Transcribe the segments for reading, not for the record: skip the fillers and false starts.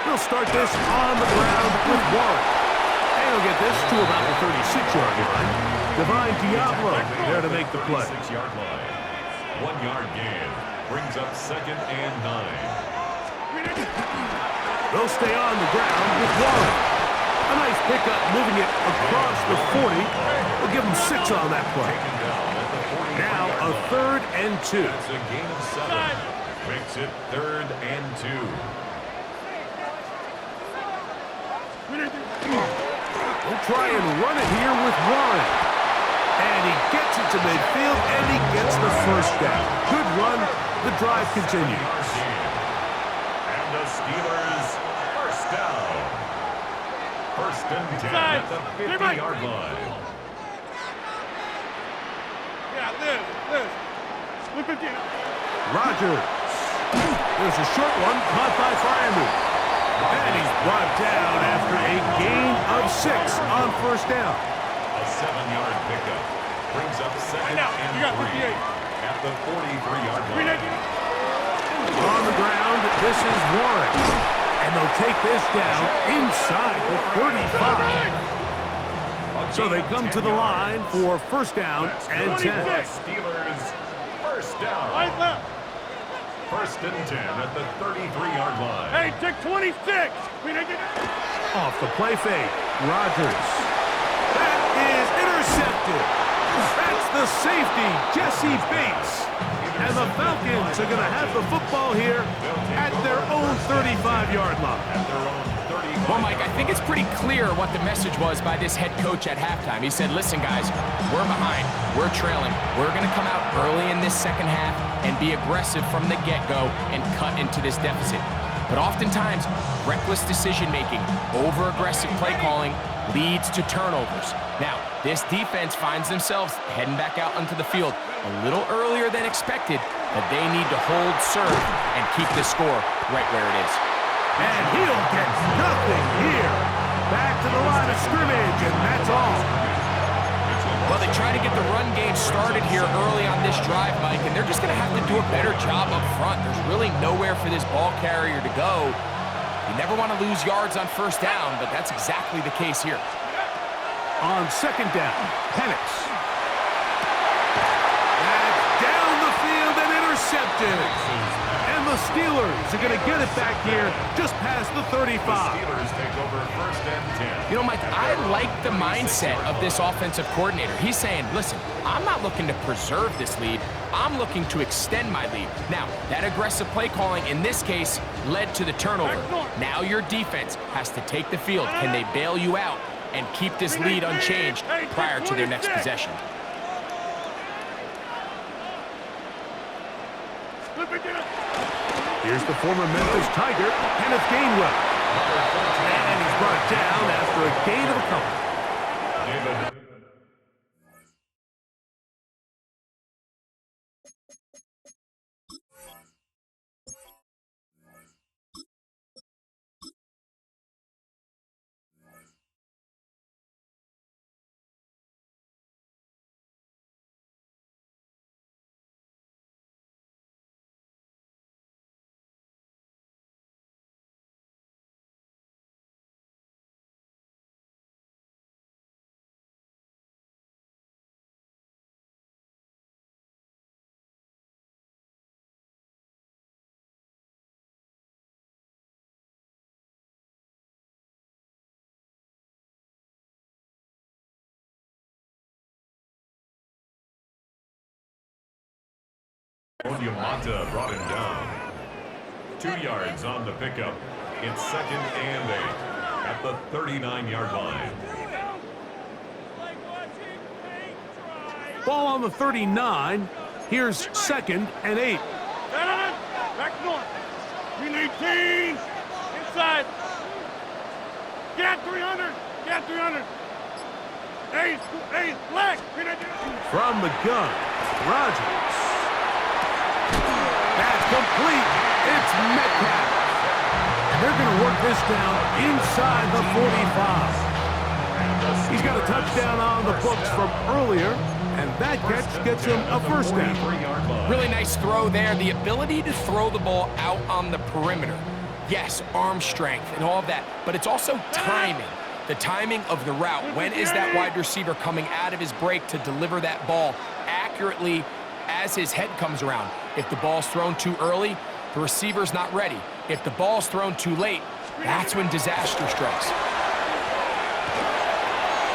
We'll start this on the ground with Warren. And he'll get this to about the 36-yard line. Divine Diablo there to make the play. 36-yard line. 1-yard gain. Brings up 2nd and 9. They'll stay on the ground with Warren. A nice pickup moving it across the 40. We'll give him 6 on that play. Now a 3rd and 2. It's a gain of 7. Makes it 3rd and 2. We'll try and run it here with Warren. And he gets it to midfield, and he gets the first down. Good run. The drive continues. And the Steelers first down. 1st and 10 at the 50-yard line. Yeah, Liz. Look at you. Rogers. There's a short one caught by Fireman. And he's brought down after a gain of 6 on first down. A 7-yard pickup brings up 2nd and 3 at the 43-yard line. On the ground, this is Warren. And they'll take this down inside the 35. So they come to the line for first down and 10. Steelers first down. 1st and 10 at the 33-yard line. Hey, check 26. Off the play fake, Rogers. That is intercepted. That's the safety, Jesse Bates. And the Falcons are going to have the football here at their own 35-yard line. Well, Mike, I think it's pretty clear what the message was by this head coach at halftime. He said, listen, guys, we're behind. We're trailing. We're going to come out early in this second half and be aggressive from the get-go and cut into this deficit. But oftentimes, reckless decision-making, over-aggressive play calling leads to turnovers. Now, this defense finds themselves heading back out onto the field a little earlier than expected, but they need to hold serve and keep this score right where it is. And he'll get nothing here. Back to the line of scrimmage, and that's all. Well, they try to get the run game started here early on this drive, Mike, and they're just going to have to do a better job up front. There's really nowhere for this ball carrier to go. You never want to lose yards on first down, but that's exactly the case here. On second down, Penix. That's down the field and intercepted. And the Steelers are going to get it back here just past the 35. Steelers take over 1st and 10. You know, Mike, I like the mindset of this offensive coordinator. He's saying, listen, I'm not looking to preserve this lead. I'm looking to extend my lead. Now, that aggressive play calling in this case led to the turnover. Now your defense has to take the field. Can they bail you out and keep this lead unchanged prior to their next possession? Here's the former Memphis Tiger, Kenneth Gainwell. And he's brought down after a gain of a couple. David. Onyemata brought him down. 2 yards on the pickup. It's 2nd and 8 at the 39-yard line. Ball on the 39. Here's 2nd and 8. Back north. 319. Inside. Get 300. Get 300. Ace, black. From the gun, Rogers. That's complete. It's Metcalf. And they're going to work this down inside the 45. He's got a touchdown on the books from earlier, and that catch gets him a first down. Really nice throw there. The ability to throw the ball out on the perimeter. Yes, arm strength and all of that, but it's also timing. The timing of the route. When is that wide receiver coming out of his break to deliver that ball accurately as his head comes around? If the ball's thrown too early, the receiver's not ready. If the ball's thrown too late, that's when disaster strikes.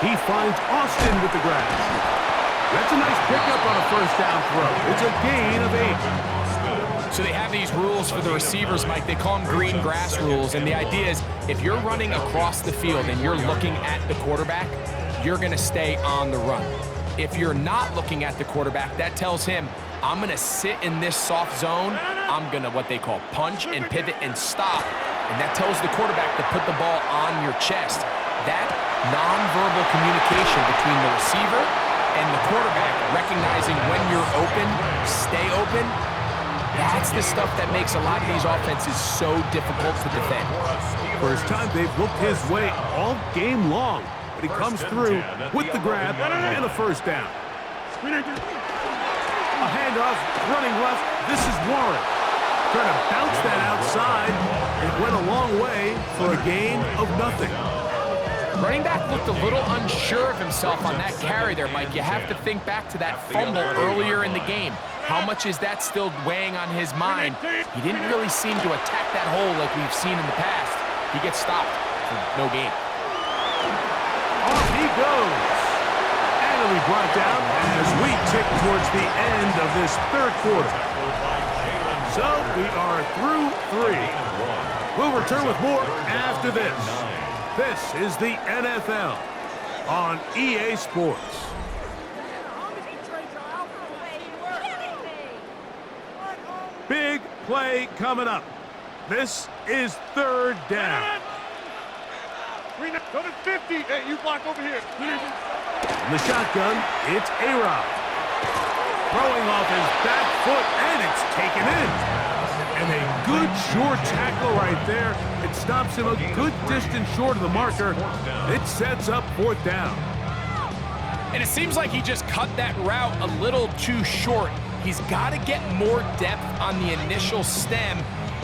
He finds Austin with the grab. That's a nice pickup on a first down throw. It's a gain of 8. So they have these rules for the receivers, Mike. They call them green grass rules. And the idea is if you're running across the field and you're looking at the quarterback, you're going to stay on the run. If you're not looking at the quarterback, that tells him, I'm going to sit in this soft zone. I'm going to what they call punch and pivot and stop. And that tells the quarterback to put the ball on your chest. That nonverbal communication between the receiver and the quarterback, recognizing when you're open, stay open, that's the stuff that makes a lot of these offenses so difficult to defend. First time they've looked his way all game long, but he comes through with the grab and a first down. A handoff, running left. This is Warren. Trying to bounce that outside. It went a long way for a gain of nothing. Running back looked a little unsure of himself on that carry there, Mike. You have to think back to that fumble earlier in the game. How much is that still weighing on his mind? He didn't really seem to attack that hole like we've seen in the past. He gets stopped for no gain. Off he goes. And he'll be brought down as we tick towards the end of this third quarter. So we are through 3. We'll return with more after this. This is the NFL on EA Sports. Big play coming up. This is third down. Go to 50. Hey, you block over here. In the shotgun, it's A-Rod. Throwing off his back foot, and it's taken in. And a good short tackle right there. It stops him a good distance short of the marker. It sets up fourth down. And it seems like he just cut that route a little too short. He's got to get more depth on the initial stem,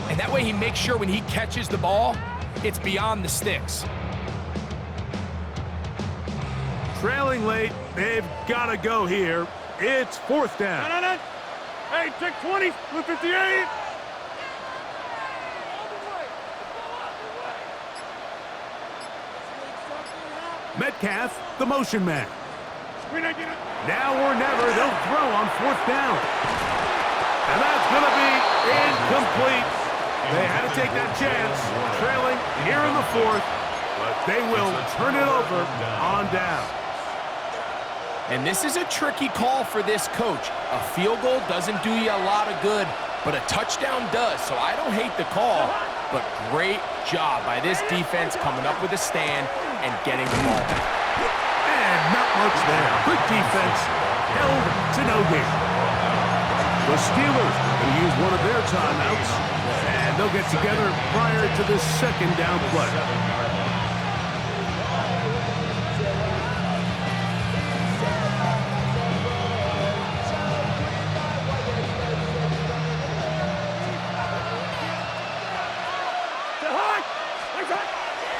and that way he makes sure when he catches the ball, it's beyond the sticks. Trailing late, they've got to go here. It's fourth down. No. Hey, take 20, blue 58. Metcalf, the motion man. Now or never, they'll throw on fourth down. And that's going to be incomplete. They had to take that chance, trailing here in the fourth, but they will turn it over on down. And this is a tricky call for this coach. A field goal doesn't do you a lot of good, but a touchdown does, so I don't hate the call, but great job by this defense coming up with a stand and getting the ball back. And not much there. Good defense, held to no gain. The Steelers will use one of their timeouts, and they'll get together prior to this second down play.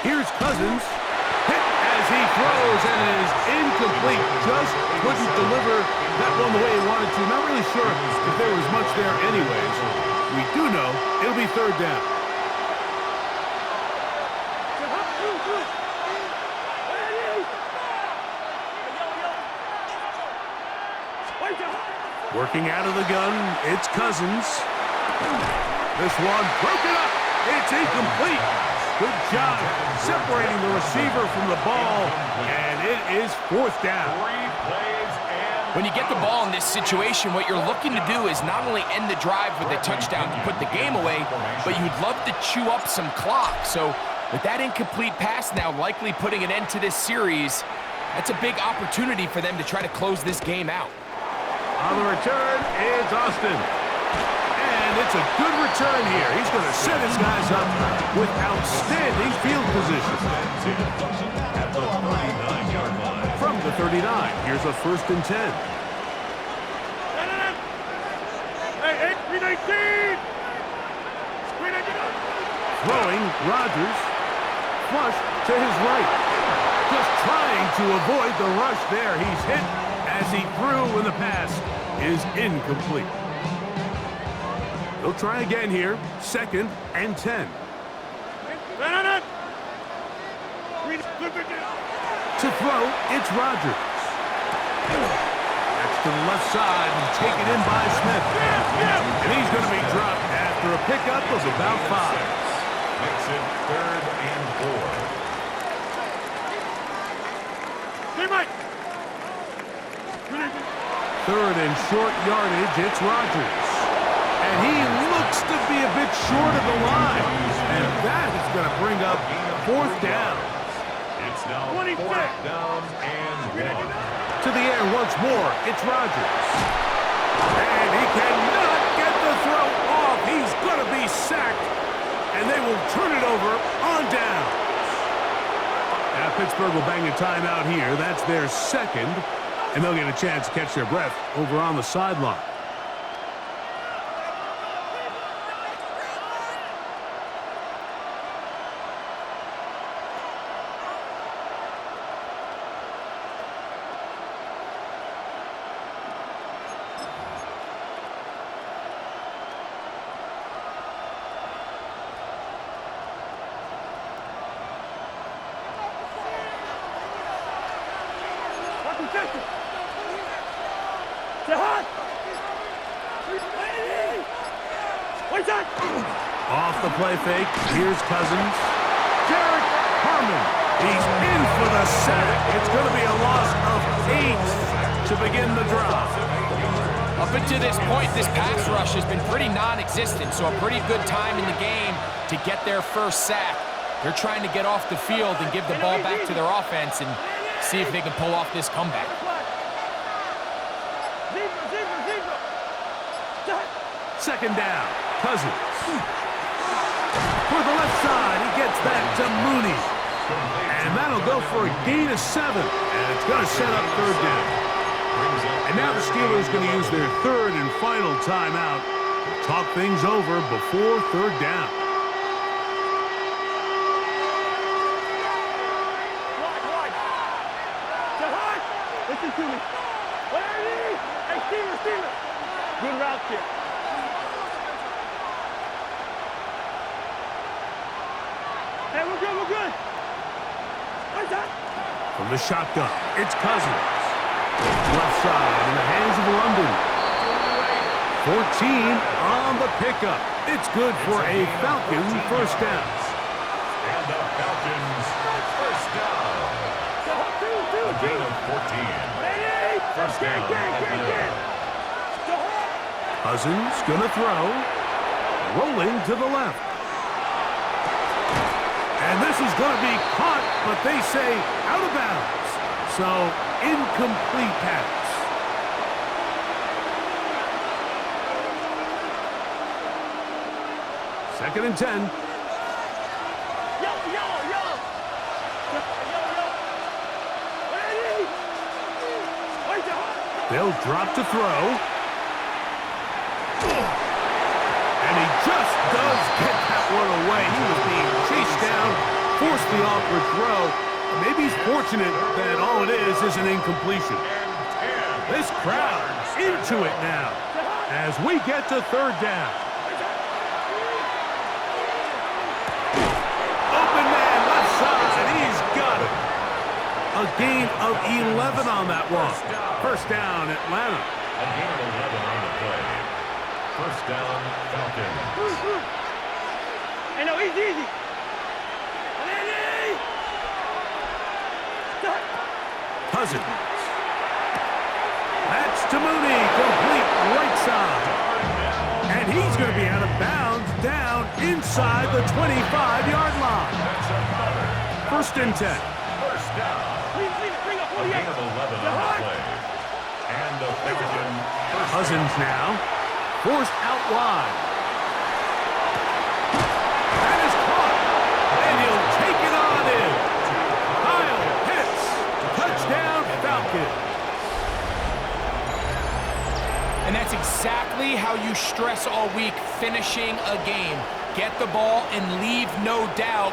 Here's Cousins. Hit as he throws, and it is incomplete. Just couldn't deliver that one the way he wanted to. Not really sure if there was much there anyways. We do know it'll be third down. Working out of the gun, it's Cousins. This one broken up. It's incomplete. Good job separating the receiver from the ball, and it is fourth down. When you get the ball in this situation, what you're looking to do is not only end the drive with a touchdown to put the game away, but you'd love to chew up some clock. So with that incomplete pass now likely putting an end to this series, that's a big opportunity for them to try to close this game out. On the return, it's Austin. And it's a good return here. He's going to set his guys up with outstanding field position. At the 39-yard line. From the 39, here's a 1st and 10. Hey, 319! Throwing, Rodgers. Flush to his right. Just trying to avoid the rush there. He's hit as he threw when the pass is incomplete. They'll try again here. 2nd and 10. To throw, it's Rodgers. That's to the left side and taken in by Smith. And he's going to be dropped after a pickup of about 5. Makes it 3rd and 4. 3rd and short yardage, it's Rodgers. And he looks to be a bit short of the line. And that is going to bring up 4th down. It's now 4th down and 1. To the air once more, it's Rodgers. And he cannot get the throw off. He's going to be sacked. And they will turn it over on down. Now Pittsburgh will bang a timeout here. That's their 2nd. And they'll get a chance to catch their breath over on the sideline. Off the play fake, here's Cousins. Jared Harmon, he's in for the sack. It's going to be a loss of 8 to begin the drive. Up until this point, this pass rush has been pretty non-existent, so a pretty good time in the game to get their first sack. They're trying to get off the field and give the ball back to their offense and see if they can pull off this comeback. 2nd down, Cousins. For the left side, he gets that to Mooney. And that'll go for a gain of 7. And it's going to set up 3rd down. And now the Steelers going to use their 3rd and final timeout to talk things over before 3rd down. Listen to me. Hey, Steelers. Good route here. Hey, we're good. From the shotgun, it's Cousins. Left side in the hands of London. 14 on the pickup. It's good for a Falcon first down. And the Falcons first down. A gain of 14. First down. Cousins gonna throw. Rolling to the left. And this is going to be caught, but they say out of bounds. So, incomplete pass. Second and 10. They'll drop to throw. And he just does get that one away. He was being chased down, forced the awkward throw. Maybe he's fortunate that all it is an incompletion. This crowd's into it now as we get to 3rd down. Open man, left side, he's got it. A gain of 11 on that one. First down, Atlanta. A gain of 11 on the play. First down, Falcons. Hey, no, easy. Cousins. That's to Mooney, complete right side. And he's going to be out of bounds down inside the 25-yard line. First and 10. First down. A gain of 11 on the play. And the Falcon first Cousins now. Forced out wide. That is caught. And he'll take it on in. Kyle Pitts. Touchdown, Falcons. And that's exactly how you stress all week finishing a game. get the ball and leave no doubt